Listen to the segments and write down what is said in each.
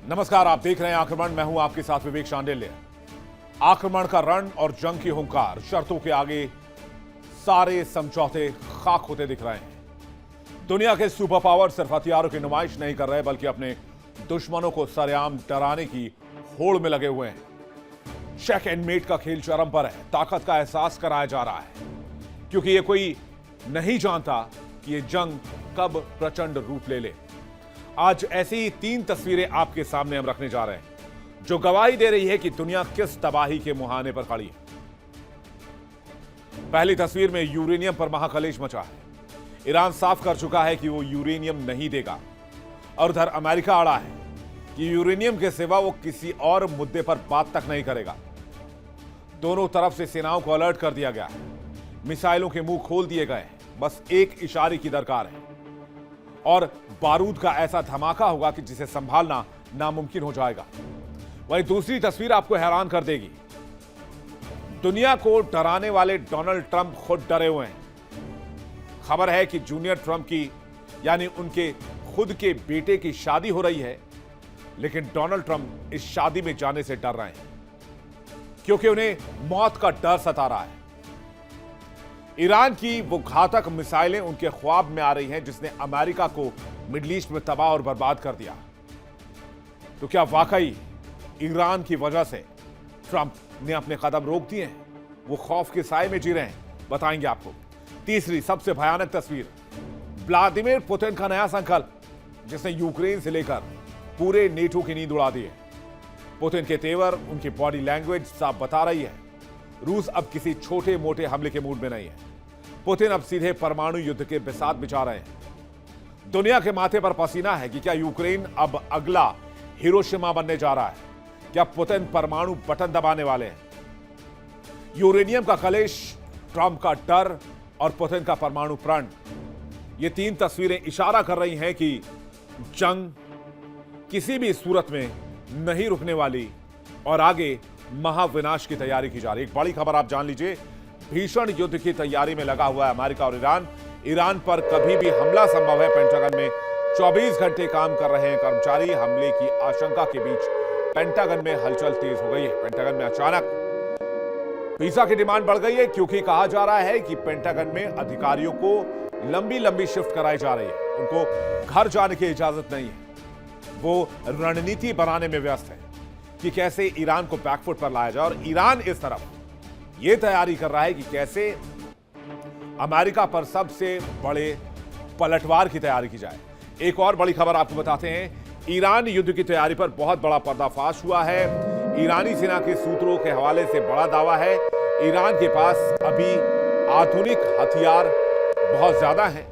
नमस्कार, आप देख रहे हैं आक्रमण। मैं हूं आपके साथ विवेक शांडिल्य। आक्रमण का रण और जंग की हुंकार, शर्तों के आगे सारे समझौते खाक होते दिख रहे हैं। दुनिया के सुपर पावर सिर्फ हथियारों की नुमाइश नहीं कर रहे, बल्कि अपने दुश्मनों को सरेआम डराने की होड़ में लगे हुए हैं। चेक एंड मेट का खेल चरम पर है। ताकत का एहसास कराया जा रहा है, क्योंकि ये कोई नहीं जानता कि ये जंग कब प्रचंड रूप ले ले। आज ऐसी ही 3 तस्वीरें आपके सामने हम रखने जा रहे हैं, जो गवाही दे रही है कि दुनिया किस तबाही के मुहाने पर खड़ी है। पहली तस्वीर में यूरेनियम पर महाकलेश मचा है। ईरान साफ कर चुका है कि वो यूरेनियम नहीं देगा, और उधर अमेरिका अड़ा है कि यूरेनियम के सिवा वो किसी और मुद्दे पर बात तक नहीं करेगा। दोनों तरफ से सेनाओं को अलर्ट कर दिया गया है। मिसाइलों के मुंह खोल दिए गए हैं। बस एक इशारे की दरकार है, और बारूद का ऐसा धमाका होगा कि जिसे संभालना नामुमकिन हो जाएगा। वहीं दूसरी तस्वीर आपको हैरान कर देगी। दुनिया को डराने वाले डोनाल्ड ट्रंप खुद डरे हुए हैं। खबर है कि जूनियर ट्रंप की, यानी उनके खुद के बेटे की शादी हो रही है, लेकिन डोनाल्ड ट्रंप इस शादी में जाने से डर रहे हैं, क्योंकि उन्हें मौत का डर सता रहा है। ईरान की वो घातक मिसाइलें उनके ख्वाब में आ रही हैं, जिसने अमेरिका को मिडिल ईस्ट में तबाह और बर्बाद कर दिया। तो क्या वाकई ईरान की वजह से ट्रंप ने अपने कदम रोक दिए हैं? वो खौफ के साए में जी रहे हैं? बताएंगे आपको। तीसरी सबसे भयानक तस्वीर, व्लादिमीर पुतिन का नया संकल्प, जिसने यूक्रेन से लेकर पूरे नेटो की नींद उड़ा दी है। पुतिन के तेवर, उनकी बॉडी लैंग्वेज साफ बता रही है, रूस अब किसी छोटे मोटे हमले के मूड में नहीं है। पुतिन अब सीधे परमाणु युद्ध के बिसात बिछा रहे हैं। दुनिया के माथे पर पसीना है कि क्या यूक्रेन अब अगला हिरोशिमा बनने जा रहा है? क्या पुतिन परमाणु बटन दबाने वाले हैं? यूरेनियम का कलेश, ट्रंप का डर और पुतिन का परमाणु प्रण, ये 3 तस्वीरें इशारा कर रही हैं कि जंग किसी भी सूरत में नहीं रुकने वाली और आगे महाविनाश की तैयारी की जा रही है। एक बड़ी खबर आप जान लीजिए। भीषण युद्ध की तैयारी में लगा हुआ है अमेरिका और ईरान। ईरान पर कभी भी हमला संभव है। पेंटागन में 24 घंटे काम कर रहे हैं कर्मचारी। हमले की आशंका के बीच पेंटागन में हलचल तेज हो गई है। पेंटागन में अचानक वीजा की डिमांड बढ़ गई है, क्योंकि कहा जा रहा है कि पेंटागन में अधिकारियों को लंबी लंबी शिफ्ट कराई जा रही है। उनको घर जाने की इजाजत नहीं है। वो रणनीति बनाने में व्यस्त है कि कैसे ईरान को बैकफुट पर लाया जाए, और ईरान इस तरफ यह तैयारी कर रहा है कि कैसे अमेरिका पर सबसे बड़े पलटवार की तैयारी की जाए। एक और बड़ी खबर आपको बताते हैं। ईरान युद्ध की तैयारी पर बहुत बड़ा पर्दाफाश हुआ है। ईरानी सेना के सूत्रों के हवाले से बड़ा दावा है, ईरान के पास अभी आधुनिक हथियार बहुत ज्यादा हैं,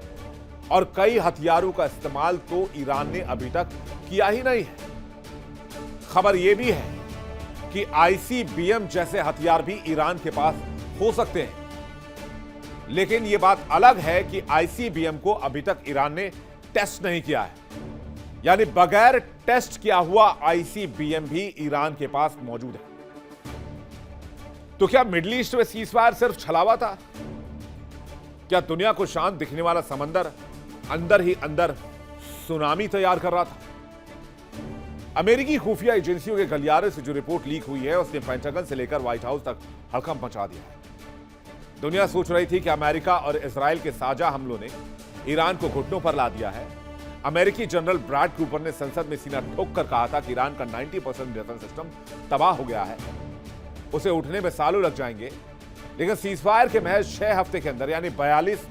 और कई हथियारों का इस्तेमाल तो ईरान ने अभी तक किया ही नहीं है। खबर यह भी है कि आईसीबीएम जैसे हथियार भी ईरान के पास हो सकते हैं, लेकिन यह बात अलग है कि आईसीबीएम को अभी तक ईरान ने टेस्ट नहीं किया है। यानी बगैर टेस्ट किया हुआ आईसीबीएम भी ईरान के पास मौजूद है। तो क्या मिडिल ईस्ट में सीजफायर सिर्फ छलावा था? क्या दुनिया को शांत दिखने वाला समंदर अंदर ही अंदर सुनामी तैयार कर रहा था? अमेरिकी खुफिया एजेंसियों के गलियारे से जो रिपोर्ट लीक हुई है, उसने पेंटागन से लेकर व्हाइट हाउस तक हड़कंप मचा दिया है। दुनिया सोच रही थी कि अमेरिका और इजराइल के साझा हमलों ने ईरान को घुटनों पर ला दिया है। अमेरिकी जनरल ब्रैड कूपर ने संसद में सीना ठोक कर कहा था कि ईरान का 90% डिफेंस सिस्टम तबाह हो गया है, उसे उठने में सालों लग जाएंगे। लेकिन सीजफायर के महज 6 हफ्ते के अंदर, यानी 42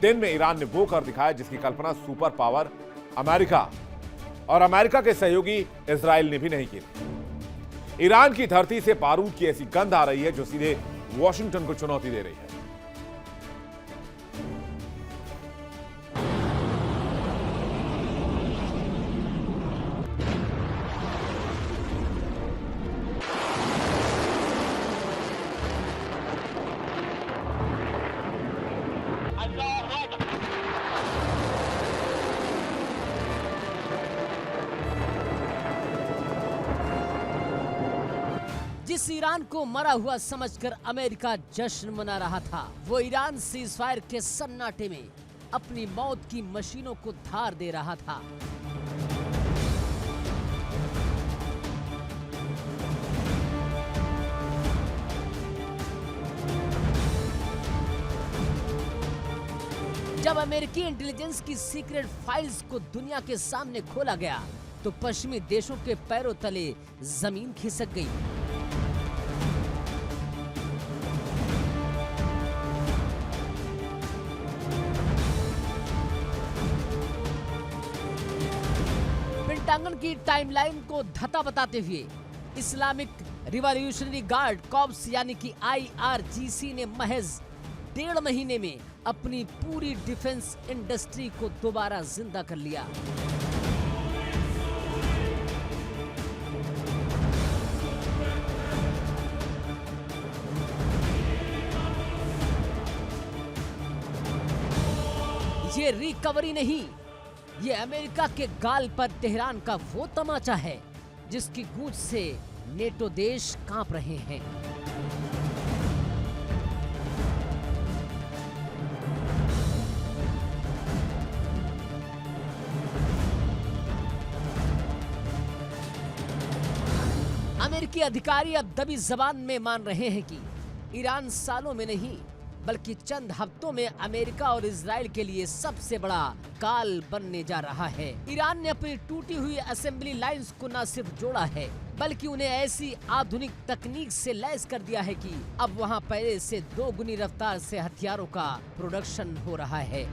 दिन में ईरान ने वो कर दिखाया जिसकी कल्पना सुपर पावर अमेरिका और अमेरिका के सहयोगी इजराइल ने भी नहीं की। ईरान की धरती से बारूद की ऐसी गंध आ रही है जो सीधे वॉशिंगटन को चुनौती दे रही है। जिस ईरान को मरा हुआ समझकर अमेरिका जश्न मना रहा था, वो ईरान सीजफायर के सन्नाटे में अपनी मौत की मशीनों को धार दे रहा था। जब अमेरिकी इंटेलिजेंस की सीक्रेट फाइल्स को दुनिया के सामने खोला गया तो पश्चिमी देशों के पैरों तले जमीन खिसक गई। पेंटागन की टाइमलाइन को धता बताते हुए इस्लामिक रिवॉल्यूशनरी गार्ड कॉर्प्स यानी कि IRGC ने महज 1.5 महीने में अपनी पूरी डिफेंस इंडस्ट्री को दोबारा जिंदा कर लिया। ये रिकवरी नहीं, ये अमेरिका के गाल पर तेहरान का वो तमाचा है जिसकी गूंज से नेटो देश कांप रहे हैं। अमेरिकी अधिकारी अब दबी जबान में मान रहे हैं कि ईरान सालों में नहीं बल्कि चंद हफ्तों में अमेरिका और इजराइल के लिए सबसे बड़ा काल बनने जा रहा है। ईरान ने अपनी टूटी हुई असेंबली लाइंस को न सिर्फ जोड़ा है बल्कि उन्हें ऐसी आधुनिक तकनीक से लैस कर दिया है कि अब वहां पहले से 2 गुनी रफ्तार से हथियारों का प्रोडक्शन हो रहा है।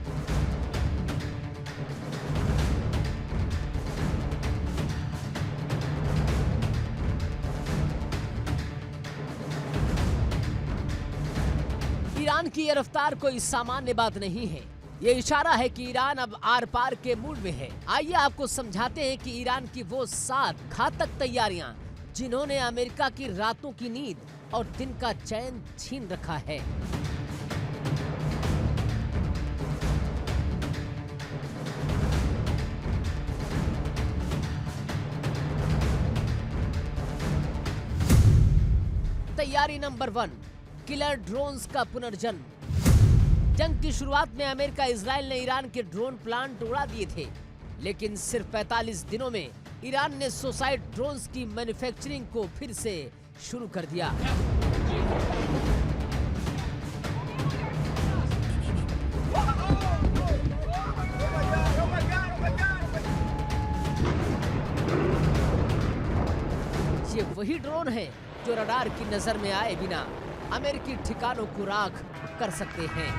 ईरान की यह रफ्तार कोई सामान्य बात नहीं है। ये इशारा है कि ईरान अब आर पार के मूड में है। आइए आपको समझाते हैं कि ईरान की वो 7 घातक तैयारियां जिन्होंने अमेरिका की रातों की नींद और दिन का चैन छीन रखा है। तैयारी नंबर 1, किलर ड्रोन्स का पुनर्जन्म। जंग की शुरुआत में अमेरिका इजराइल ने ईरान के ड्रोन प्लांट उड़ा दिए थे, लेकिन सिर्फ 45 दिनों में ईरान ने सुसाइड ड्रोन्स की मैन्युफैक्चरिंग को फिर से शुरू कर दिया। ये वही ड्रोन है जो रडार की नजर में आए बिना अमेरिकी ठिकानों को राख कर सकते हैं।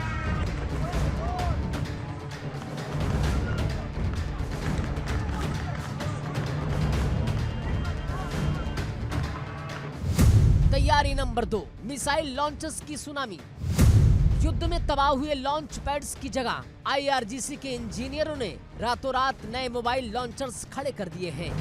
तैयारी नंबर 2, मिसाइल लॉन्चर्स की सुनामी। युद्ध में तबाह हुए लॉन्च पैड्स की जगह IRGC के इंजीनियरों ने रातों रात नए मोबाइल लॉन्चर्स खड़े कर दिए हैं।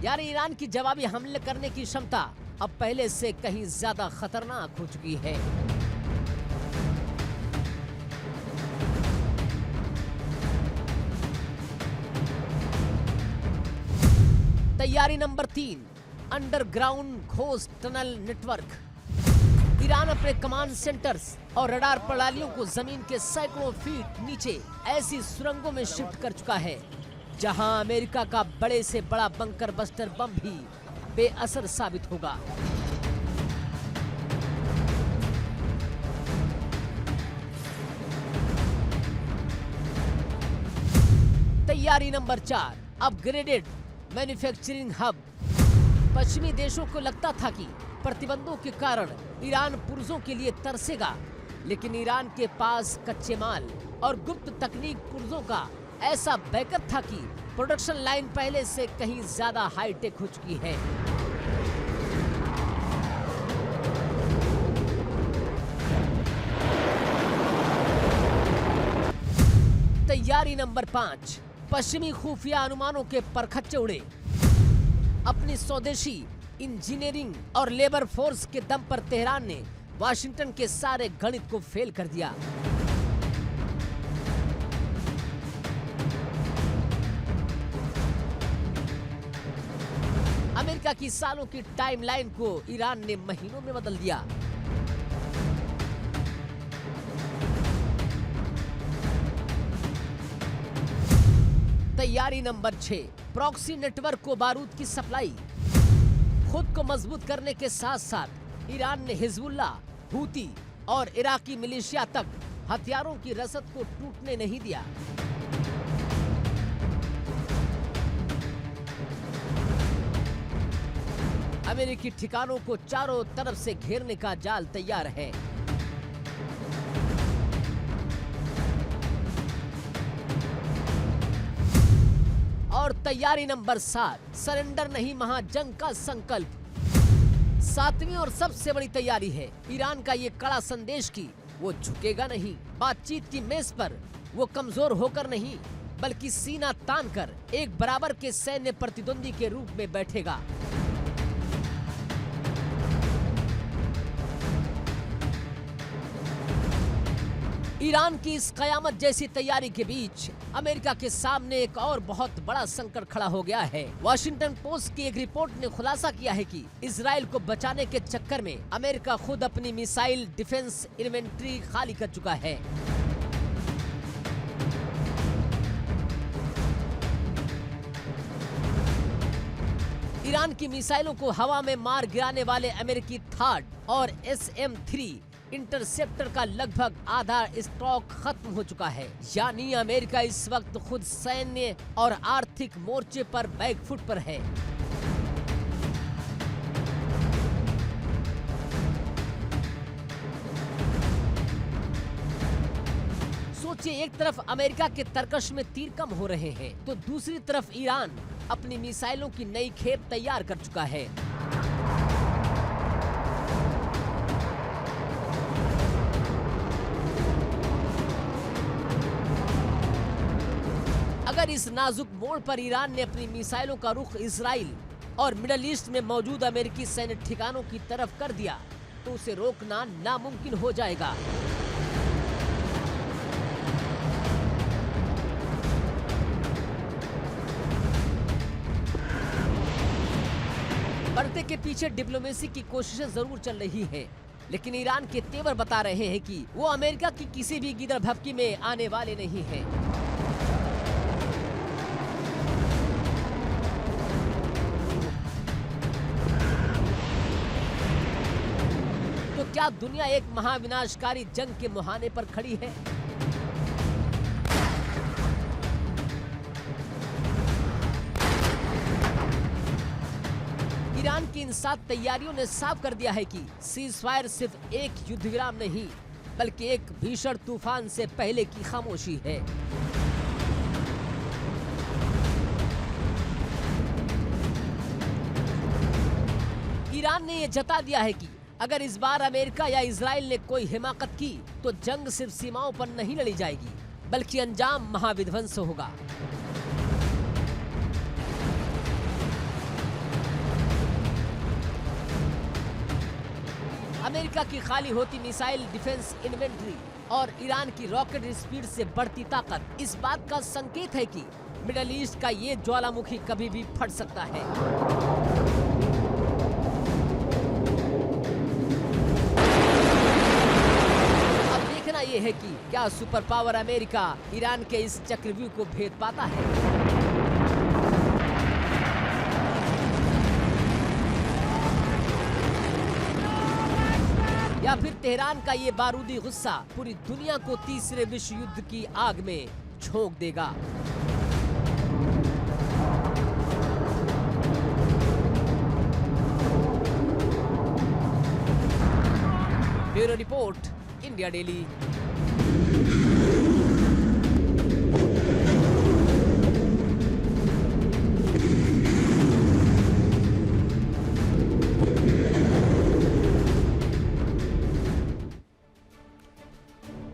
यानी ईरान की जवाबी हमले करने की क्षमता अब पहले से कहीं ज्यादा खतरनाक हो चुकी है। तैयारी number 3, underground ghost tunnel network. Iran अपने कमांड सेंटर्स और रडार प्रणालियों को जमीन के सैकड़ों फीट नीचे ऐसी सुरंगों में शिफ्ट कर चुका है जहां अमेरिका का बड़े से बड़ा बंकर बस्टर बम भी बेअसर साबित होगा। तैयारी नंबर 4, अपग्रेडेड मैन्युफैक्चरिंग हब। पश्चिमी देशों को लगता था कि प्रतिबंधों के कारण ईरान पुर्जों के लिए तरसेगा, लेकिन ईरान के पास कच्चे माल और गुप्त तकनीक पुर्जों का ऐसा बैकअप था कि प्रोडक्शन लाइन पहले से कहीं ज्यादा हाईटेक हो चुकी है। तैयारी नंबर 5, पश्चिमी खुफिया अनुमानों के परखच्चे उड़े। अपनी स्वदेशी इंजीनियरिंग और लेबर फोर्स के दम पर तेहरान ने वाशिंगटन के सारे गणित को फेल कर दिया। अमेरिका की सालों की टाइमलाइन को ईरान ने महीनों में बदल दिया। तैयारी नंबर 6, प्रॉक्सी नेटवर्क को बारूद की सप्लाई। खुद को मजबूत करने के साथ साथ ईरान ने हिजबुल्लाह, हूती और इराकी मिलिशिया तक हथियारों की रसद को टूटने नहीं दिया। अमेरिकी ठिकानों को चारों तरफ से घेरने का जाल तैयार है। और तैयारी नंबर 7, सरेंडर नहीं महाजंग का संकल्प। 7वीं और सबसे बड़ी तैयारी है ईरान का ये कड़ा संदेश कि वो झुकेगा नहीं। बातचीत की मेज पर वो कमजोर होकर नहीं, बल्कि सीना तानकर एक बराबर के सैन्य प्रतिद्वंदी के रूप में बैठेगा। ईरान की इस कयामत जैसी तैयारी के बीच अमेरिका के सामने एक और बहुत बड़ा संकट खड़ा हो गया है। वॉशिंगटन पोस्ट की एक रिपोर्ट ने खुलासा किया है कि इजराइल को बचाने के चक्कर में अमेरिका खुद अपनी मिसाइल डिफेंस इन्वेंट्री खाली कर चुका है। ईरान की मिसाइलों को हवा में मार गिराने वाले अमेरिकी थाड और SM-3 इंटरसेप्टर का लगभग आधा स्टॉक खत्म हो चुका है। यानी अमेरिका इस वक्त खुद सैन्य और आर्थिक मोर्चे पर बैकफुट पर है। सोचिए, एक तरफ अमेरिका के तरकश में तीर कम हो रहे हैं, तो दूसरी तरफ ईरान अपनी मिसाइलों की नई खेप तैयार कर चुका है। अगर इस नाजुक मोड़ पर ईरान ने अपनी मिसाइलों का रुख इजराइल और मिडल ईस्ट में मौजूद अमेरिकी सैन्य ठिकानों की तरफ कर दिया, तो उसे रोकना नामुमकिन हो जाएगा। पर्दे के पीछे डिप्लोमेसी की कोशिशें जरूर चल रही हैं, लेकिन ईरान के तेवर बता रहे हैं कि वो अमेरिका की किसी भी गिदड़ भपकी में आने वाले नहीं हैं। तो क्या दुनिया एक महाविनाशकारी जंग के मुहाने पर खड़ी है? ईरान की इन 7 तैयारियों ने साफ कर दिया है कि सीजफायर सिर्फ एक युद्ध विराम नहीं, बल्कि एक भीषण तूफान से पहले की खामोशी है। ईरान ने यह जता दिया है कि अगर इस बार अमेरिका या इजराइल ने कोई हिमाकत की, तो जंग सिर्फ सीमाओं पर नहीं लड़ी जाएगी, बल्कि अंजाम महाविध्वंस होगा। अमेरिका की खाली होती मिसाइल डिफेंस इन्वेंट्री और ईरान की रॉकेट स्पीड से बढ़ती ताकत इस बात का संकेत है कि मिडल ईस्ट का ये ज्वालामुखी कभी भी फट सकता है। अब देखना यह है कि क्या सुपर पावर अमेरिका ईरान के इस चक्रव्यूह को भेद पाता है। या फिर तेहरान का ये बारूदी गुस्सा पूरी दुनिया को तीसरे विश्व युद्ध की आग में झोंक देगा। Bureau report, India daily.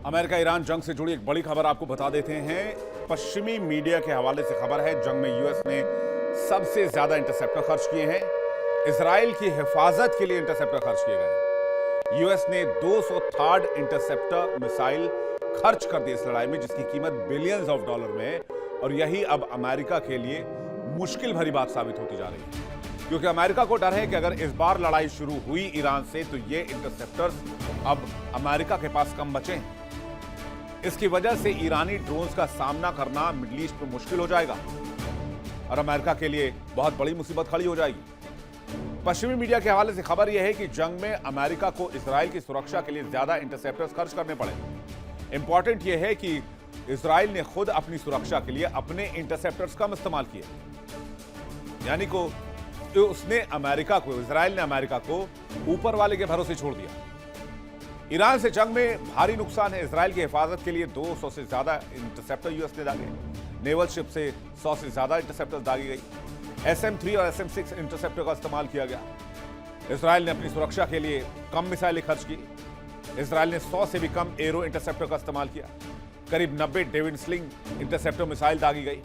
America Iran जंग से जुड़ी एक बड़ी खबर आपको बता देते हैं। पश्चिमी मीडिया के हवाले से खबर है, जंग में यूएस ने सबसे ज्यादा इंटरसेप्टर खर्च किए हैं। इजराइल की हिफाजत के लिए इंटरसेप्टर खर्च किए गए। यूएस ने 203rd इंटरसेप्टर मिसाइल खर्च कर दी इस लड़ाई में, जिसकी कीमत बिलियंस ऑफ डॉलर में है। और यही अब अमेरिका के लिए मुश्किल भरी बात साबित होती जा रही है, क्योंकि अमेरिका को डर है कि अगर इस बार लड़ाई शुरू हुई ईरान से, तो ये इंटरसेप्टर्स अब अमेरिका के पास कम बचे हैं। इसकी वजह से ईरानी ड्रोन्स का सामना करना मिडिल ईस्ट में मुश्किल हो जाएगा और अमेरिका के लिए बहुत बड़ी मुसीबत खड़ी हो जाएगी। पश्चिमी मीडिया के हवाले से खबर यह है कि जंग में अमेरिका को इजराइल की सुरक्षा के लिए ज्यादा इंटरसेप्टर्स खर्च करने पड़े। इंपॉर्टेंट यह है कि इजराइल ने खुद अपनी सुरक्षा के लिए अपने इंटरसेप्टर्स कम इस्तेमाल किए, यानी को इजराइल ने अमेरिका को ऊपर वाले के भरोसे छोड़ दिया। ईरान से जंग में भारी नुकसान है। इजराइल की हिफाजत के लिए 200 से ज्यादा इंटरसेप्टर यूएस ने दागे। नेवल शिप से 100 से ज्यादा इंटरसेप्टर दागी गई। SM-3 और SM-6 इंटरसेप्टर का इस्तेमाल किया गया। इजराइल ने अपनी सुरक्षा के लिए कम मिसाइलें खर्च की। इजराइल ने 100 से भी कम एरो इंटरसेप्टर का इस्तेमाल किया। करीब 90 डेविड स्लिंग इंटरसेप्टर मिसाइल दागी गई।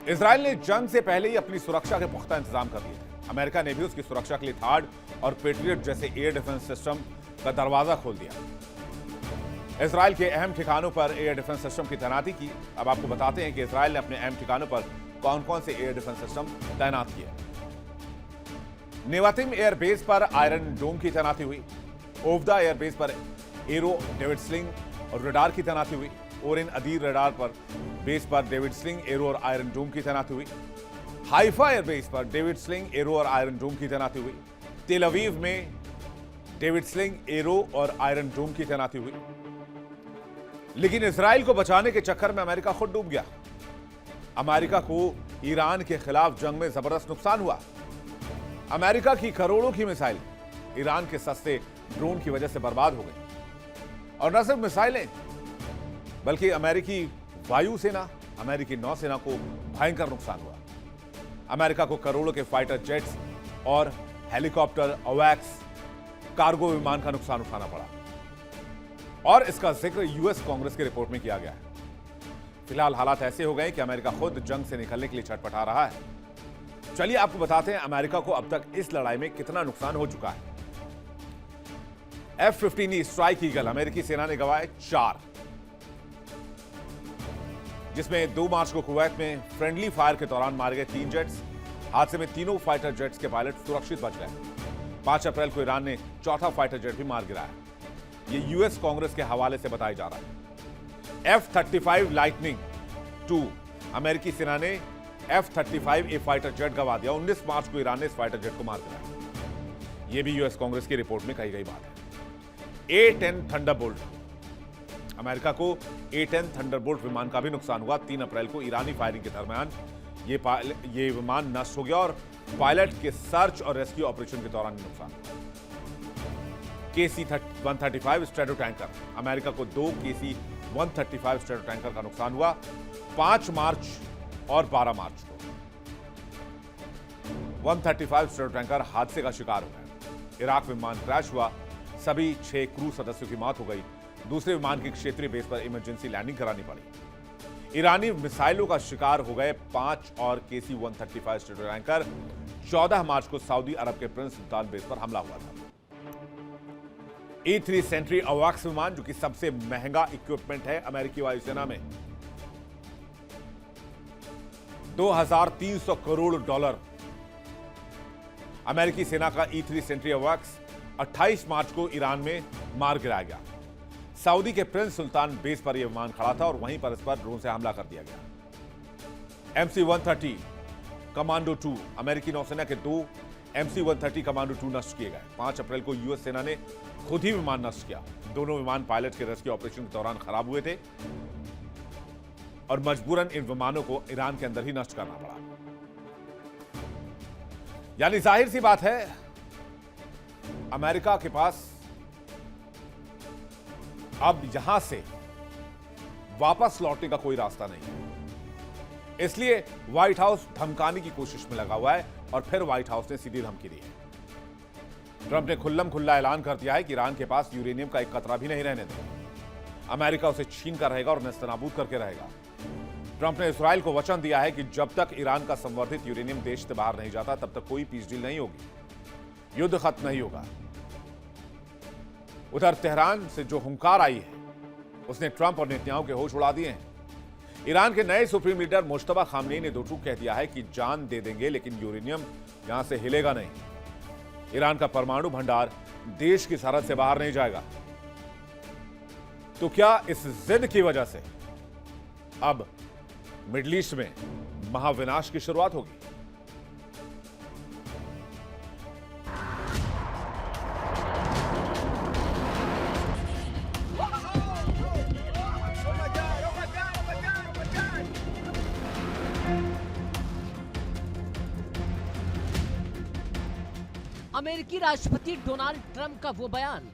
इजराइल ने जंग से पहले ही अपनी सुरक्षा के पुख्ता इंतजाम कर दिए थे। अमेरिका ने भी उसकी सुरक्षा के लिए थार्ड और पेट्रियट जैसे एयर डिफेंस सिस्टम का दरवाजा खोल दिया। इजराइल के अहम ठिकानों पर एयर डिफेंस सिस्टम की तैनाती की। अब आपको बताते हैं कि इजराइल ने अपने अहम ठिकानों पर कौन कौन से एयर डिफेंस सिस्टम तैनात किए। नेवातिम एयरबेस पर आयरन डोम की तैनाती हुई। ओवदा एयरबेस पर एरो डेविड स्लिंग और रडार की तैनाती हुई। ओरेन अदीर रडार पर बेस पर डेविड स्लिंग, एरो और आयरन डोम की तैनाती हुई। हाइफा एयरबेस पर डेविड स्लिंग, एरो और आयरन डोम की तैनाती हुई। तेल अवीव में डेविड स्लिंग, एरो और आयरन डोम की तैनाती हुई। लेकिन इजराइल को बचाने के चक्कर में अमेरिका खुद डूब गया। अमेरिका को ईरान के खिलाफ जंग में जबरदस्त नुकसान हुआ। अमेरिका की करोड़ों की मिसाइल ईरान के सस्ते ड्रोन की वजह से बर्बाद हो गई। और न सिर्फ मिसाइलें, बल्कि अमेरिकी वायुसेना, अमेरिकी नौसेना को भयंकर नुकसान हुआ। अमेरिका को करोड़ों के फाइटर जेट्स और हेलीकॉप्टर, अवैक्स, कार्गो विमान का नुकसान उठाना पड़ा। और इसका जिक्र यूएस कांग्रेस की रिपोर्ट में किया गया है। फिलहाल हालात ऐसे हो गए कि अमेरिका खुद जंग से निकलने के लिए छटपटा रहा है। चलिए आपको बताते हैं अमेरिका को अब तक इस लड़ाई में कितना नुकसान हो चुका है। F-15E स्ट्राइक ईगल अमेरिकी सेना ने गंवाए 4, जिसमें 2 मार्च को कुवैत में फ्रेंडली फायर के दौरान मारे गए 3 जेट्स। हादसे में तीनों फाइटर जेट्स के पायलट सुरक्षित बच गए। 5 अप्रैल को ईरान ने चौथा फाइटर जेट भी मार गिराया। ये यूएस कांग्रेस के हवाले से बताया जा रहा है। F-35 लाइटनिंग 2 अमेरिकी सेना ने F-35A फाइटर जेट गंवा दिया। 19 मार्च को ईरान ने इस फाइटर जेट को मार गिराया। यह भी यूएस कांग्रेस की रिपोर्ट में कही गई बात है। A-10 थंडरबोल्ट अमेरिका को A-10 थंडरबोल्ट विमान का भी नुकसान हुआ। 3 अप्रैल को ईरानी फायरिंग के दरमियान ये विमान नष्ट हो गया और पायलट के सर्च और रेस्क्यू ऑपरेशन के दौरान नुकसान हुआ। KC-135 स्ट्रैटो टैंकर अमेरिका को 2 KC-135 स्ट्रैटो टैंकर का नुकसान हुआ 5 मार्च और 12 मार्च को। 135 स्ट्रैटो टैंकर हादसे का शिकार हो गया। इराक में विमान क्रैश हुआ, सभी 6 क्रू सदस्यों की मौत हो गई। दूसरे विमान की क्षेत्रीय बेस पर इमरजेंसी लैंडिंग करानी पड़ी। ईरानी मिसाइलों का शिकार हो गए 5 और KC-135 स्ट्रैटो टैंकर। 14 मार्च को सऊदी अरब के प्रिंस सुल्तान बेस पर हमला हुआ था। E-3 सेंट्री अवैक्स विमान, जो कि सबसे महंगा इक्विपमेंट है अमेरिकी वायुसेना में, $2,300 करोड़। अमेरिकी सेना का E-3 सेंट्री अवैक्स 28 मार्च को ईरान में मार गिराया गया। सऊदी के प्रिंस सुल्तान बेस पर यह विमान खड़ा था और वहीं पर इस पर ड्रोन से हमला कर दिया गया। MC-130 कमांडो 2 अमेरिकी नौसेना के 2 MC-130 कमांडो 2 नष्ट किए गए। 5 अप्रैल को यूएस सेना ने खुद ही विमान नष्ट किया। दोनों विमान पायलट के रेस्क्यू ऑपरेशन के दौरान खराब हुए थे और मजबूरन इन विमानों को ईरान के अंदर ही नष्ट करना पड़ा। यानी जाहिर सी बात है, अमेरिका के पास अब यहां से वापस लौटने का कोई रास्ता नहीं है। इसलिए व्हाइट हाउस धमकाने की कोशिश में लगा हुआ है और फिर व्हाइट हाउस ने सीधी धमकी दी है। ट्रंप ने खुल्लम खुल्ला ऐलान कर दिया है कि ईरान के पास यूरेनियम का एक कतरा भी नहीं रहने देगा। अमेरिका उसे छीन कर रहेगा और नेस्तनाबूद करके रहेगा। ट्रंप ने इस्राइल को वचन दिया है कि जब तक ईरान का संवर्धित यूरेनियम देश से बाहर नहीं जाता तब तक कोई पीस डील नहीं होगी, युद्ध खत्म नहीं होगा। उधर तेहरान से जो हुंकार आई है उसने ट्रंप और नेतन्याहू के होश उड़ा दिए हैं। ईरान के नए सुप्रीम लीडर मुश्तबा खामनेई ने दो टूक कह दिया है कि जान दे देंगे लेकिन यूरेनियम यहां से हिलेगा नहीं। ईरान का परमाणु भंडार देश की सरहद से बाहर नहीं जाएगा। तो क्या इस जिद की वजह से अब मिडिल ईस्ट में महाविनाश की शुरुआत होगी? अमेरिकी राष्ट्रपति डोनाल्ड ट्रंप का वो बयान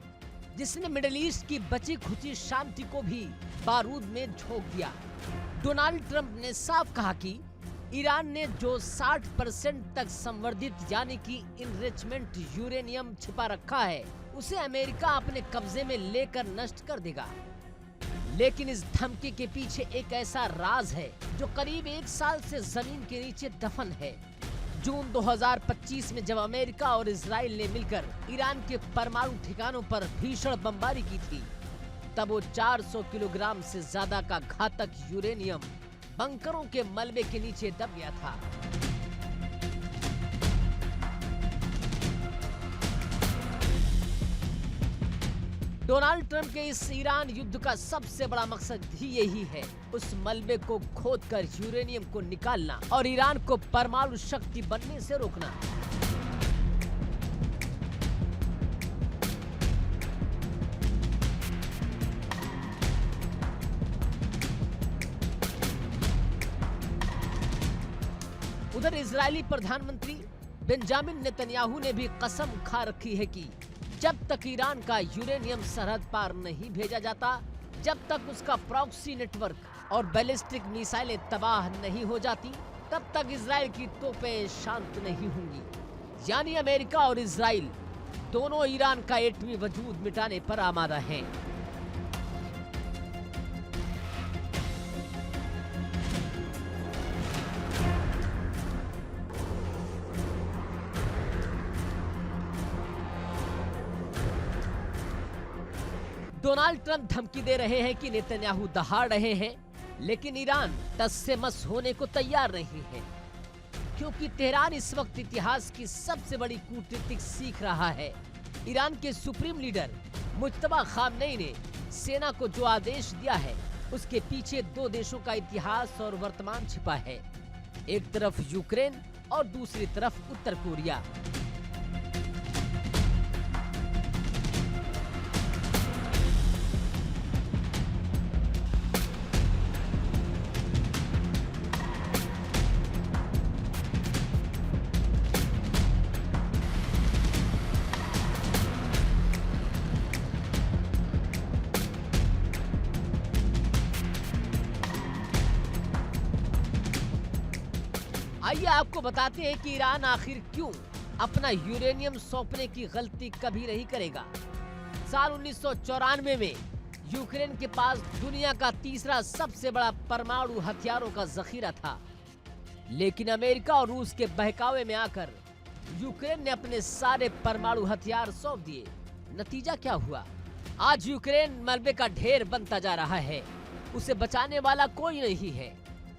जिसने मिडिल ईस्ट की बची खुची शांति को भी बारूद में झोंक दिया। डोनाल्ड ट्रंप ने साफ कहा कि ईरान ने जो 60% तक संवर्धित यानी कि इनरिचमेंट यूरेनियम छिपा रखा है उसे अमेरिका अपने कब्जे में लेकर नष्ट कर देगा। लेकिन इस धमकी के पीछे एक ऐसा राज है जो करीब 1 साल से जमीन के नीचे दफन है। जून 2025 में जब अमेरिका और इजराइल ने मिलकर ईरान के परमाणु ठिकानों पर भीषण बमबारी की थी, तब वो 400 किलोग्राम से ज्यादा का घातक यूरेनियम बंकरों के मलबे के नीचे दब गया था। डोनाल्ड ट्रंप के इस ईरान युद्ध का सबसे बड़ा मकसद ही यही है, उस मलबे को खोदकर यूरेनियम को निकालना और ईरान को परमाणु शक्ति बनने से रोकना। उधर इजरायली प्रधानमंत्री बेंजामिन नेतन्याहू ने भी कसम खा रखी है कि जब तक ईरान का यूरेनियम सरहद पार नहीं भेजा जाता, जब तक उसका प्रॉक्सी नेटवर्क और बैलिस्टिक मिसाइलें तबाह नहीं हो जाती, तब तक इजराइल की तोपें शांत नहीं होंगी। यानी अमेरिका और इजराइल दोनों ईरान का एटमी वजूद मिटाने पर आमादा हैं। डोनाल्ड ट्रंप धमकी दे रहे हैं कि नेतन्याहू दहाड़ रहे हैं, लेकिन ईरान टस से मस होने को तैयार नहीं है, क्योंकि तेहरान इस वक्त इतिहास की सबसे बड़ी कूटनीतिक सीख रहा है। ईरान के सुप्रीम लीडर मुज्तबा खामनेई ने सेना को जो आदेश दिया है, उसके पीछे 2 देशों का इतिहास और वर्तमान छिपा है। एक तरफ यूक्रेन और दूसरी तरफ उत्तर कोरिया। आइए आपको बताते हैं कि ईरान आखिर क्यों अपना यूरेनियम सौंपने की गलती कभी नहीं करेगा। साल 1994 में यूक्रेन के पास दुनिया का तीसरा सबसे बड़ा परमाणु हथियारों का जखीरा था, लेकिन अमेरिका और रूस के बहकावे में आकर यूक्रेन ने अपने सारे परमाणु हथियार सौंप दिए। नतीजा क्या हुआ? आज यूक्रेन मलबे का ढेर बनता जा रहा है, उसे बचाने वाला कोई नहीं है।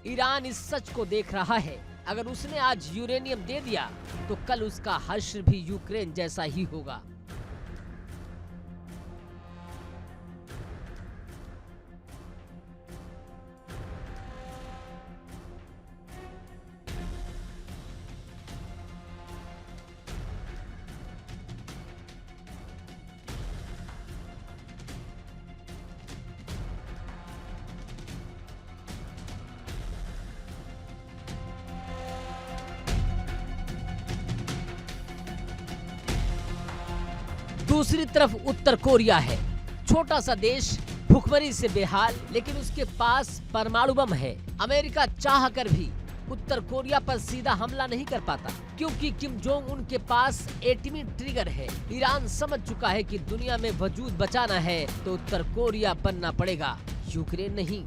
ईरान इस सच को देख रहा है, अगर उसने आज यूरेनियम दे दिया तो कल उसका हश्र भी यूक्रेन जैसा ही होगा। दूसरी तरफ उत्तर कोरिया है, छोटा सा देश, भुखमरी से बेहाल, लेकिन उसके पास परमाणु बम है। अमेरिका चाह कर भी उत्तर कोरिया पर सीधा हमला नहीं कर पाता, क्योंकि किम जोंग उन के पास एटमी ट्रिगर है। ईरान समझ चुका है कि दुनिया में वजूद बचाना है तो उत्तर कोरिया बनना पड़ेगा, यूक्रेन नहीं।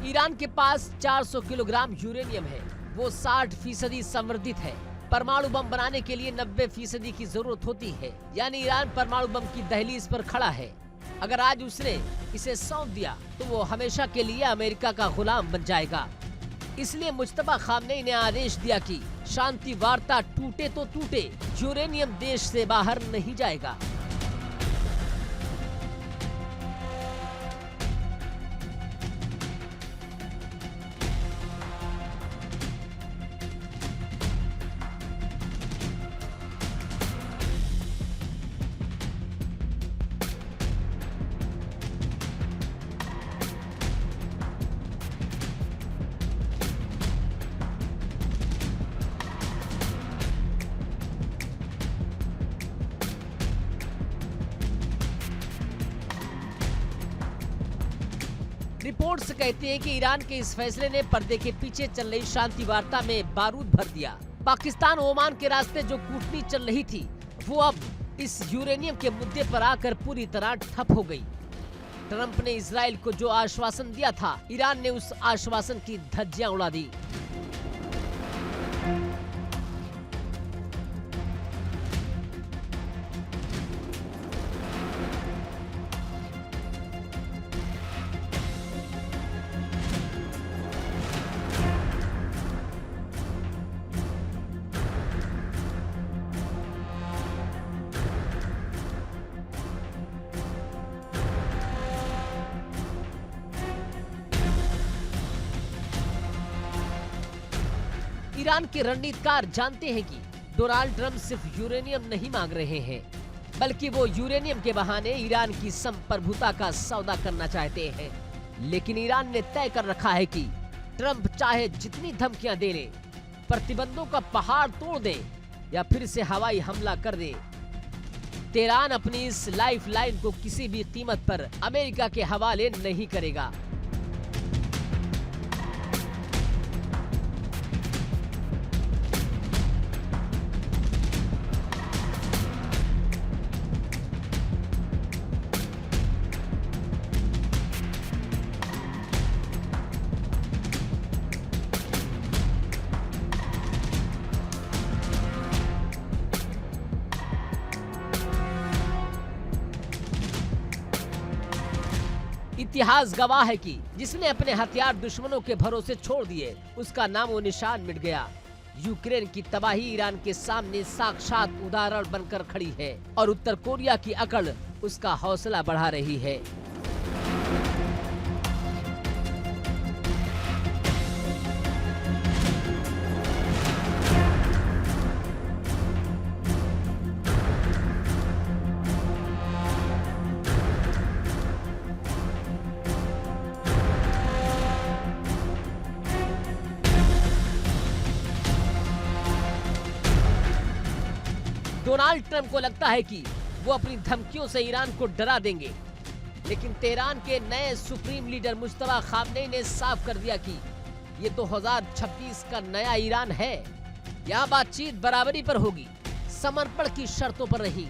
ईरान के पास 400 किलोग्राम यूरेनियम है, वो 60% संवर्धित है। परमाणु बम बनाने के लिए 90% की जरूरत होती है, यानी ईरान परमाणु बम की दहलीज पर खड़ा है। अगर आज उसने इसे सौंप दिया तो वो हमेशा के लिए अमेरिका का गुलाम बन जाएगा। इसलिए मुज्तबा खामनेई ने आदेश दिया कि शांति वार्ता टूटे तो टूटे, यूरेनियम देश से बाहर नहीं जाएगा। रिपोर्ट्स कहते हैं कि ईरान के इस फैसले ने पर्दे के पीछे चल रही शांति वार्ता में बारूद भर दिया। पाकिस्तान ओमान के रास्ते जो कूटनीति चल रही थी वो अब इस यूरेनियम के मुद्दे पर आकर पूरी तरह ठप हो गई। ट्रंप ने इजराइल को जो आश्वासन दिया था, ईरान ने उस आश्वासन की धज्जियां उड़ा दी। ईरान के रणनीतिकार जानते हैं कि डोनाल्ड ट्रंप सिर्फ यूरेनियम नहीं मांग रहे हैं, बल्कि वो यूरेनियम के बहाने ईरान की संप्रभुता का सौदा करना चाहते हैं। लेकिन ईरान ने तय कर रखा है कि ट्रंप चाहे जितनी धमकियां दे ले, प्रतिबंधों का पहाड़ तोड़ दे या फिर से हवाई हमला कर दे, तेहरान अपनी इस लाइफलाइन को किसी भी कीमत पर अमेरिका के हवाले नहीं करेगा। इतिहास गवाह है कि जिसने अपने हथियार दुश्मनों के भरोसे छोड़ दिए, उसका नामो निशान मिट गया। यूक्रेन की तबाही ईरान के सामने साक्षात उदाहरण बनकर खड़ी है और उत्तर कोरिया की अकड़ उसका हौसला बढ़ा रही है। डोनाल्ड ट्रंप को लगता है कि वो अपनी धमकियों से ईरान को डरा देंगे, लेकिन तेहरान के नए सुप्रीम लीडर मुज्तबा खामनेई ने साफ कर दिया कि ये 2026 का नया ईरान है। यहाँ बातचीत बराबरी पर होगी, समर्पण की शर्तों पर नहीं।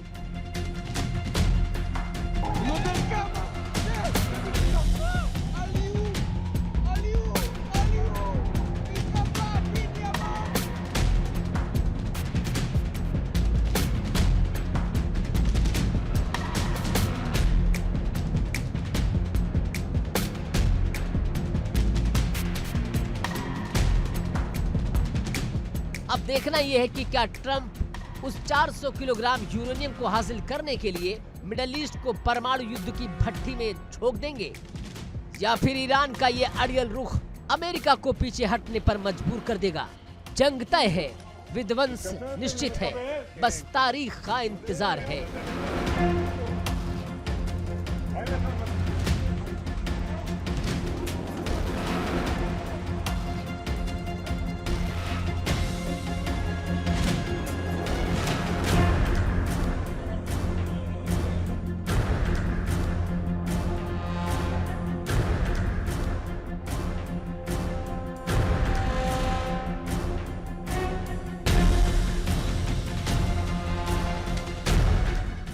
अब देखना यह है कि क्या ट्रंप उस 400 किलोग्राम यूरेनियम को हासिल करने के लिए मिडिल ईस्ट को परमाणु युद्ध की भट्टी में झोंक देंगे, या फिर ईरान का ये अड़ियल रुख अमेरिका को पीछे हटने पर मजबूर कर देगा। जंग तय है, विध्वंस निश्चित है, बस तारीख का इंतजार है।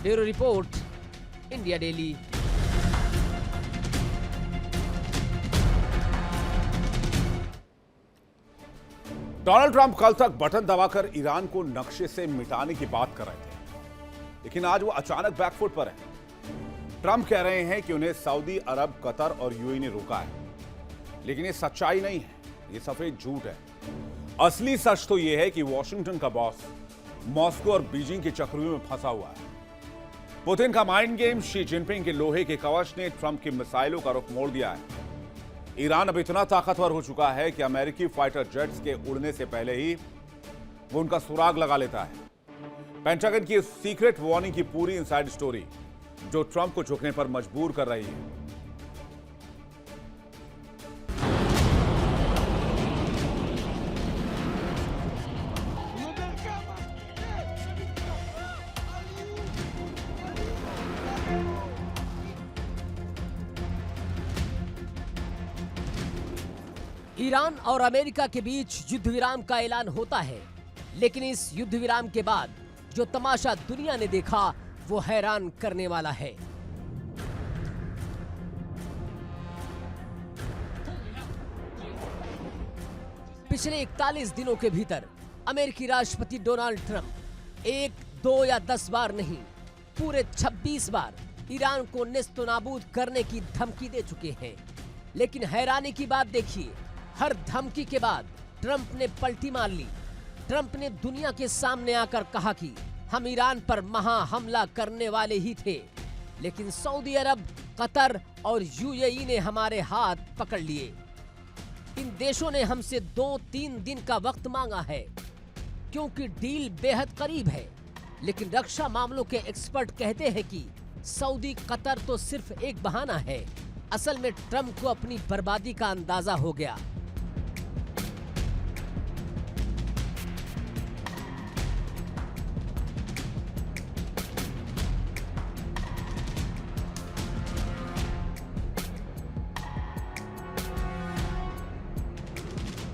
Bureau report, India daily. Donald Trump कल तक बटन दबाकर ईरान को नक्शे से मिटाने की बात कर रहे थे, लेकिन आज वो अचानक बैकफुट पर है। ट्रंप कह रहे हैं कि उन्हें सऊदी अरब, कतर और यूएई ने रोका है, लेकिन ये सच्चाई नहीं है, ये सफेद झूठ है। असली सच तो यह है कि वॉशिंगटन का बॉस मॉस्को और बीजिंग के चक्रव्यूह में फंसा हुआ है। पुतिन का माइंड गेम, शी जिनपिंग के लोहे के कवच ने ट्रंप की मिसाइलों का रुख मोड़ दिया है। ईरान अब इतना ताकतवर हो चुका है कि अमेरिकी फाइटर जेट्स के उड़ने से पहले ही वो उनका सुराग लगा लेता है। पेंटागन की सीक्रेट वार्निंग की पूरी इनसाइड स्टोरी जो ट्रंप को झुकने पर मजबूर कर रही है। ईरान और अमेरिका के बीच युद्ध विराम का ऐलान होता है, लेकिन इस युद्ध विराम के बाद जो तमाशा दुनिया ने देखा वो हैरान करने वाला है। पिछले 41 दिनों के भीतर अमेरिकी राष्ट्रपति डोनाल्ड ट्रंप 1, 2 या 10 बार नहीं, पूरे 26 बार ईरान को नेस्तो नाबूद करने की धमकी दे चुके हैं। लेकिन हैरानी की बात देखिए, हर धमकी के बाद ट्रंप ने पलटी मार ली। ट्रंप ने दुनिया के सामने आकर कहा कि हम ईरान पर महा हमला करने वाले ही थे, लेकिन सऊदी अरब, कतर और यूएई ने हमारे हाथ पकड़ लिए। इन देशों ने हमसे 2-3 दिन का वक्त मांगा है क्योंकि डील बेहद करीब है। लेकिन रक्षा मामलों के एक्सपर्ट कहते हैं कि सऊदी, कतर तो सिर्फ एक बहाना है। असल में ट्रंप को अपनी बर्बादी का अंदाजा हो गया।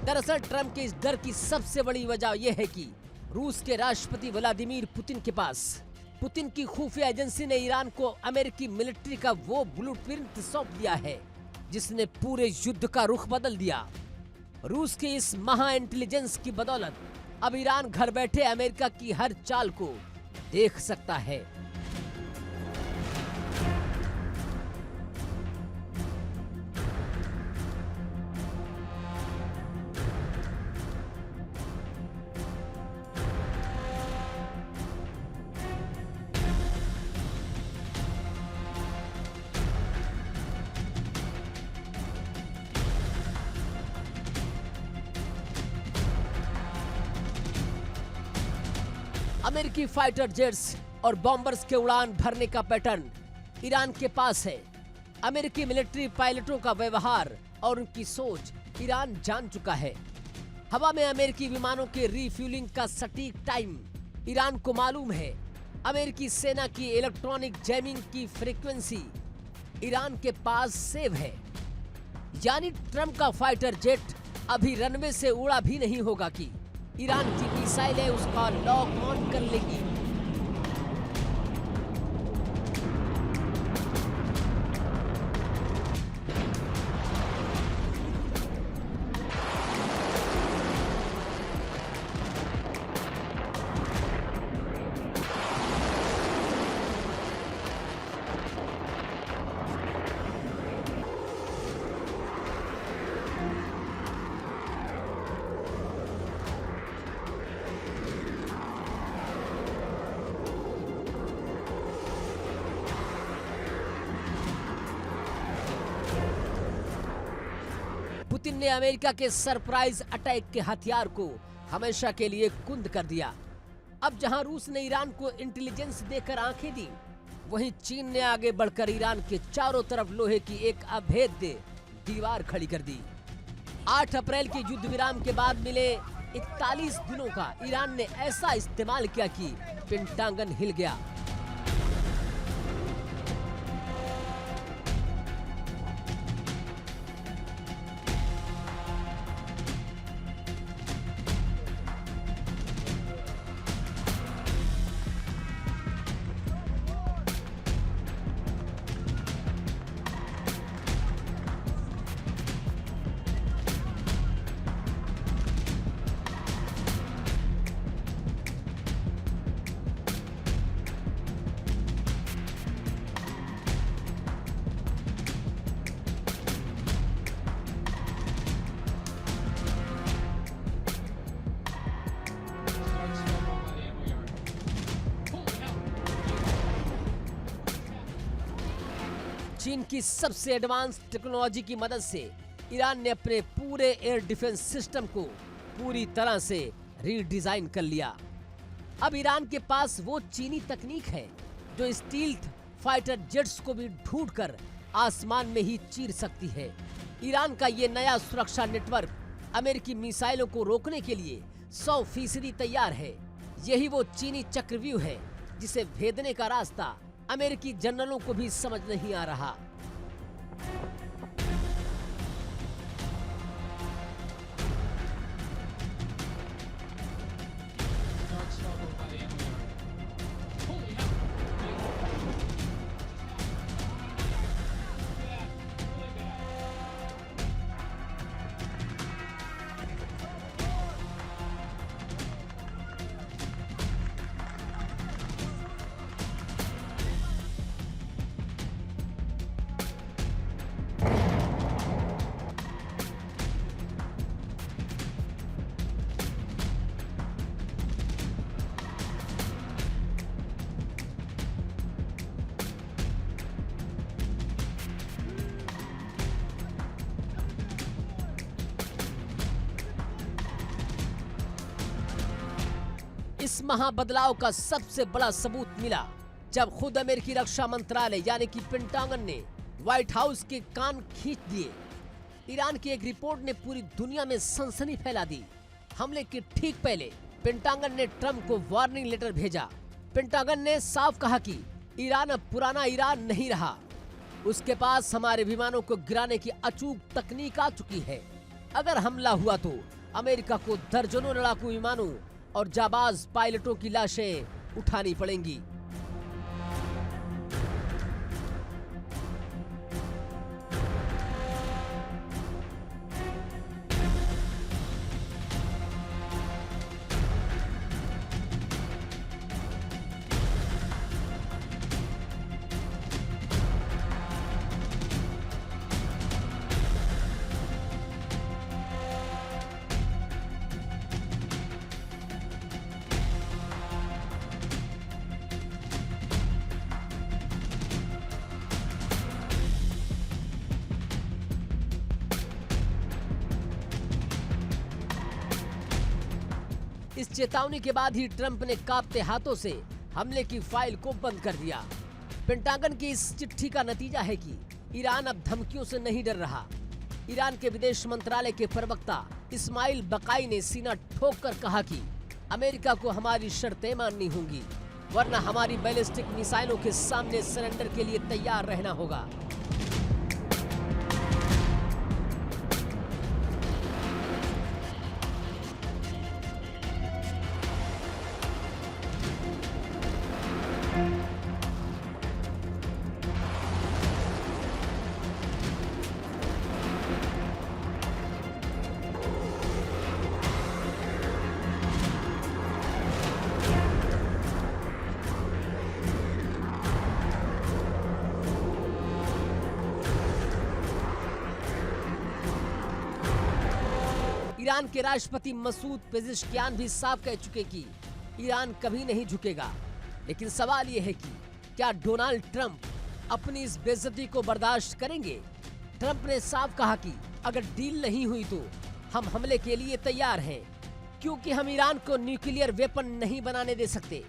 दरअसल ट्रंप के इस डर की सबसे बड़ी वजह यह है कि रूस के राष्ट्रपति व्लादिमीर पुतिन के पास पुतिन की खुफिया एजेंसी ने ईरान को अमेरिकी मिलिट्री का वो ब्लूप्रिंट सौंप दिया है जिसने पूरे युद्ध का रुख बदल दिया। रूस के इस महा इंटेलिजेंस की बदौलत अब ईरान घर बैठे अमेरिका की हर चाल को देख सकता है। अमेरिकी फाइटर जेट्स और बॉम्बर्स के उड़ान भरने का पैटर्न ईरान के पास है। अमेरिकी मिलिट्री पायलटों का व्यवहार और उनकी सोच ईरान जान चुका है। हवा में अमेरिकी विमानों के रिफ्यूलिंग का सटीक टाइम ईरान को मालूम है। अमेरिकी सेना की इलेक्ट्रॉनिक जैमिंग की फ्रीक्वेंसी ईरान के पास सेव है। यानी ट्रंप का फाइटर जेट अभी रनवे से उड़ा भी नहीं होगा कि ईरान की मिसाइलें उसका लॉक ऑन कर लेगी। पुतिन ने अमेरिका के सरप्राइज अटैक के हथियार को हमेशा के लिए कुंद कर दिया। अब जहां रूस ने ईरान को इंटेलिजेंस देकर आंखें दी, वहीं चीन ने आगे बढ़कर ईरान के चारों तरफ लोहे की एक अभेद्य दीवार खड़ी कर दी। 8 अप्रैल के युद्ध विराम के बाद मिले 41 दिनों का ईरान ने ऐसा इस्तेमाल किया कि पेंटागन हिल गया। चीन की सबसे एडवांस टेक्नोलॉजी की मदद से ईरान ने अपने पूरे एयर डिफेंस सिस्टम को पूरी तरह से रीडिजाइन कर लिया। अब ईरान के पास वो चीनी तकनीक है जो स्टील्थ फाइटर जेट्स को भी ढूंढकर आसमान में ही चीर सकती है। ईरान का ये नया सुरक्षा नेटवर्क अमेरिकी मिसाइलों को रोकने के लिए 100% तैयार है। यही वो चीनी चक्रव्यूह है जिसे भेदने का रास्ता अमेरिकी जनरलों को भी समझ नहीं आ रहा। इस महाबदलाव का सबसे बड़ा सबूत मिला जब खुद अमेरिकी रक्षा मंत्रालय यानी कि पेंटागन ने व्हाइट हाउस के कान खींच दिए। ईरान की एक रिपोर्ट ने पूरी दुनिया में सनसनी फैला दी। हमले के ठीक पहले पेंटागन ने ट्रंप को वार्निंग लेटर भेजा। पेंटागन ने साफ कहा कि ईरान अब पुराना ईरान नहीं रहा, उसके पास हमारे विमानों को गिराने की अचूक तकनीक आ चुकी है। अगर हमला हुआ तो अमेरिका को दर्जनों लड़ाकू विमानों और जाबाज पायलटों की लाशें उठानी पड़ेंगी। इस चेतावनी के बाद ही ट्रंप ने कांपते हाथों से हमले की फाइल को बंद कर दिया। पेंटागन की इस चिट्ठी का नतीजा है कि ईरान अब धमकियों से नहीं डर रहा। ईरान के विदेश मंत्रालय के प्रवक्ता इस्माइल बकाई ने सीना ठोक कर कहा कि अमेरिका को हमारी शर्तें माननी होंगी, वरना हमारी बैलिस्टिक मिसाइलों के सामने सरेंडर के लिए तैयार रहना होगा। ईरान के राष्ट्रपति मसूद पेजिशकियान भी साफ कह चुके कि ईरान कभी नहीं झुकेगा। लेकिन सवाल यह है कि क्या डोनाल्ड ट्रंप अपनी इस बेइज्जती को बर्दाश्त करेंगे? ट्रंप ने साफ कहा कि अगर डील नहीं हुई तो हम हमले के लिए तैयार हैं, क्योंकि हम ईरान को न्यूक्लियर वेपन नहीं बनाने दे सकते।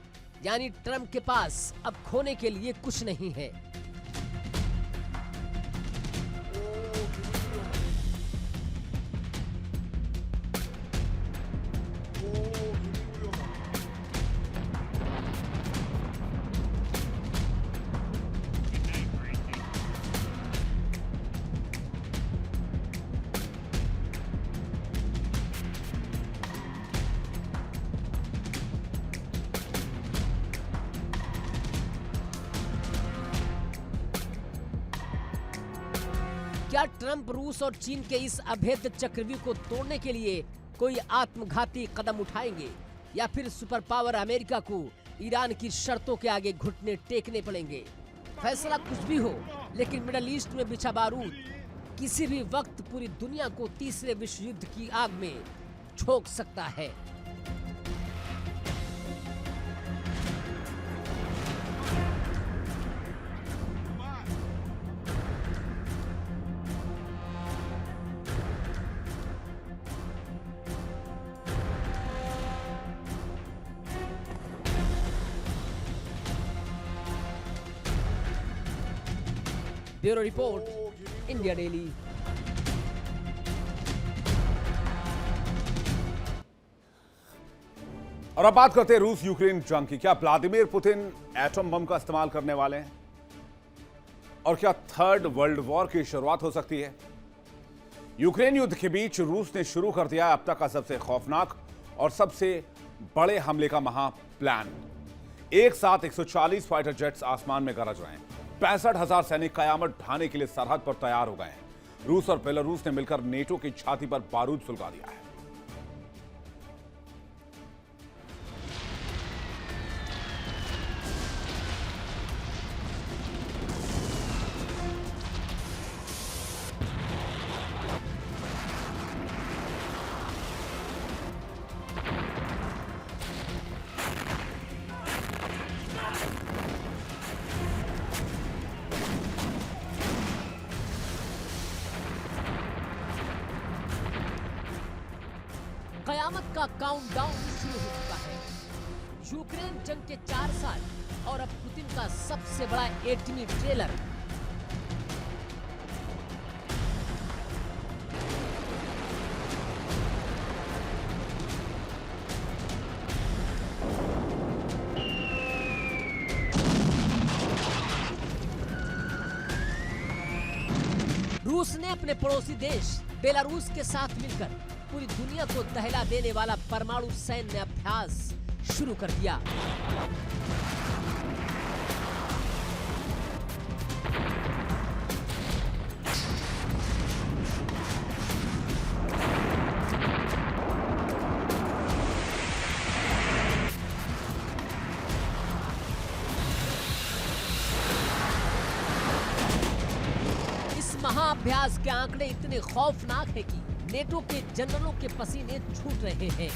यानी ट्रंप के पास अब खोने के लिए कुछ नहीं है। क्या ट्रंप रूस और चीन के इस अभेद्य चक्रव्यूह को तोड़ने के लिए कोई आत्मघाती कदम उठाएंगे, या फिर सुपर पावर अमेरिका को ईरान की शर्तों के आगे घुटने टेकने पड़ेंगे? फैसला कुछ भी हो, लेकिन मिडल ईस्ट में बिछा बारूद किसी भी वक्त पूरी दुनिया को तीसरे विश्व युद्ध की आग में झोंक सकता है। Bureau report, India daily. और अब बात करते हैं रूस यूक्रेन जंग की। क्या व्लादिमीर पुतिन एटम बम का इस्तेमाल करने वाले हैं? और क्या थर्ड वर्ल्ड वॉर की शुरुआत हो सकती है? यूक्रेन युद्ध के बीच रूस ने शुरू कर दिया अब तक का सबसे खौफनाक और सबसे बड़े हमले का महा प्लान। एक साथ 140 फाइटर जेट्स आसमान में गरज रहे हैं। 65,000 सैनिक कयामत ढाने के लिए सरहद पर तैयार हो गए हैं। रूस और बेलारूस ने मिलकर नेटो की छाती पर बारूद सुलगा दिया है। कयामत का काउंटडाउन शुरू हो चुका है। यूक्रेन जंग के 4 साल और अब पुतिन का सबसे बड़ा एटमी ट्रेलर। रूस ने अपने पड़ोसी देश बेलारूस के साथ मिलकर पूरी दुनिया को दहला देने वाला परमाणु सैन्य अभ्यास शुरू कर दिया। इस महाअभ्यास के आंकड़े इतने खौफनाक हैं कि नेटो के जनरलों के पसीने छूट रहे हैं।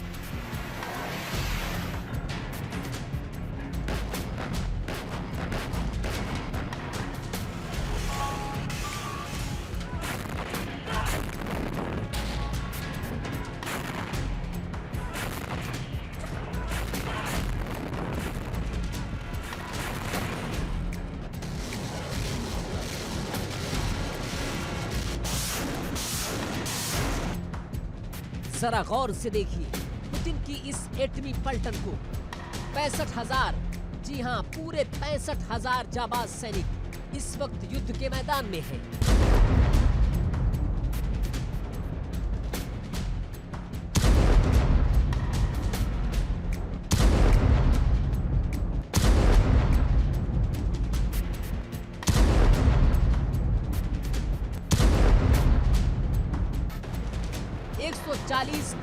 जरा गौर से देखिए पुतिन की इस एटमी पलटन को। 65,000, जी हां, पूरे 65,000 जाबाज सैनिक इस वक्त युद्ध के मैदान में हैं।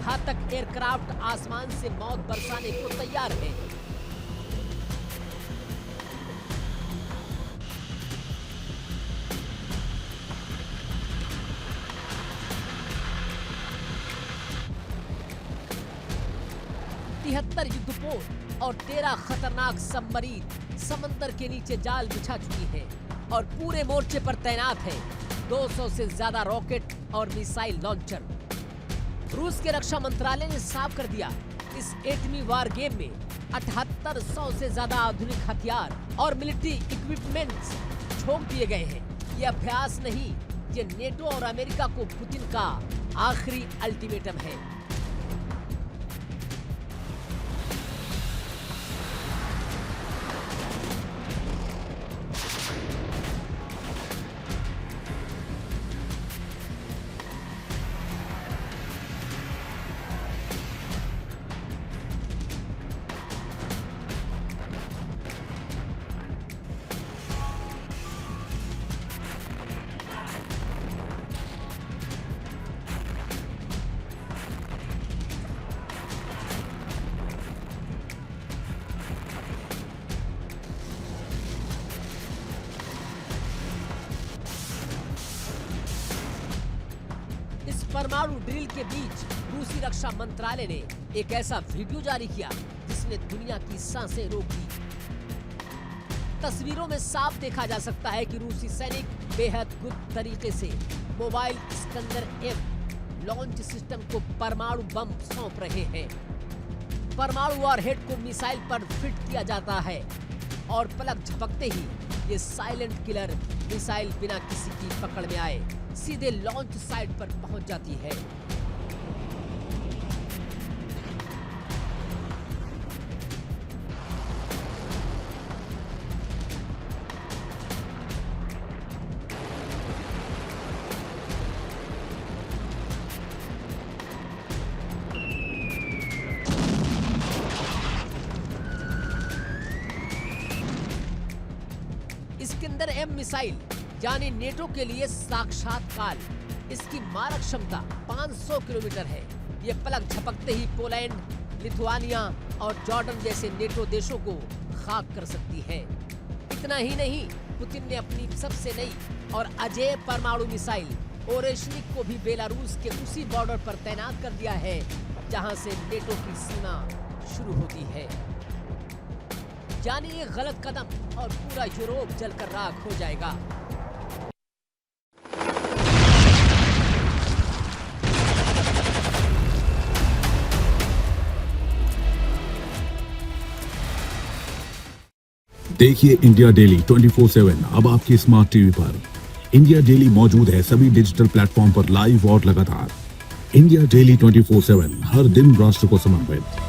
घातक एयरक्राफ्ट आसमान से मौत बरसाने को तैयार है। तिहत्तर युद्धपोत और 13 खतरनाक सबमरीन समंदर के नीचे जाल बिछा चुकी है और पूरे मोर्चे पर तैनात है 200 से ज्यादा रॉकेट और मिसाइल लॉन्चर। रूस के रक्षा मंत्रालय ने साफ कर दिया, इस एटमी वार गेम में 7800 से ज्यादा आधुनिक हथियार और मिलिट्री इक्विपमेंट्स झोंक दिए गए हैं। ये अभ्यास नहीं, ये नेटो और अमेरिका को पुतिन का आखिरी अल्टीमेटम है। परमाणु ड्रिल के बीच रूसी रक्षा मंत्रालय ने एक ऐसा वीडियो जारी किया जिसने दुनिया की सांसें रोक दी। तस्वीरों में साफ देखा जा सकता है कि रूसी सैनिक बेहद गुप्त तरीके से mobile Iskander M launch system को परमाणु बम सौंप रहे हैं। परमाणु वॉरहेड को मिसाइल पर फिट किया जाता है। और पलक झपकते ही ये साइलेंट किलर मिसाइल बिना किसी की पकड़ में आए सीधे लॉन्च साइट पर पहुंच जाती है। इस्कंदर एम मिसाइल यानी नेटो के लिए साक्षात काल। इसकी मारक क्षमता 500 किलोमीटर है। ये पलक झपकते ही पोलैंड, लिथुआनिया और जॉर्डन जैसे नेटो देशों को खाक कर सकती है। इतना ही नहीं, पुतिन ने अपनी सबसे नई और अजेय परमाणु मिसाइल ओरेशनिक को भी बेलारूस के उसी बॉर्डर पर तैनात कर दिया है जहां से नेटो की सीमा शुरू होती है। यानी ये गलत कदम और पूरा यूरोप जलकर राख हो जाएगा। देखिए इंडिया डेली 24/7 अब आपकी स्मार्ट टीवी पर। इंडिया डेली मौजूद है सभी डिजिटल प्लेटफॉर्म पर लाइव और लगातार। इंडिया डेली 24/7 हर दिन राष्ट्र को समर्पित।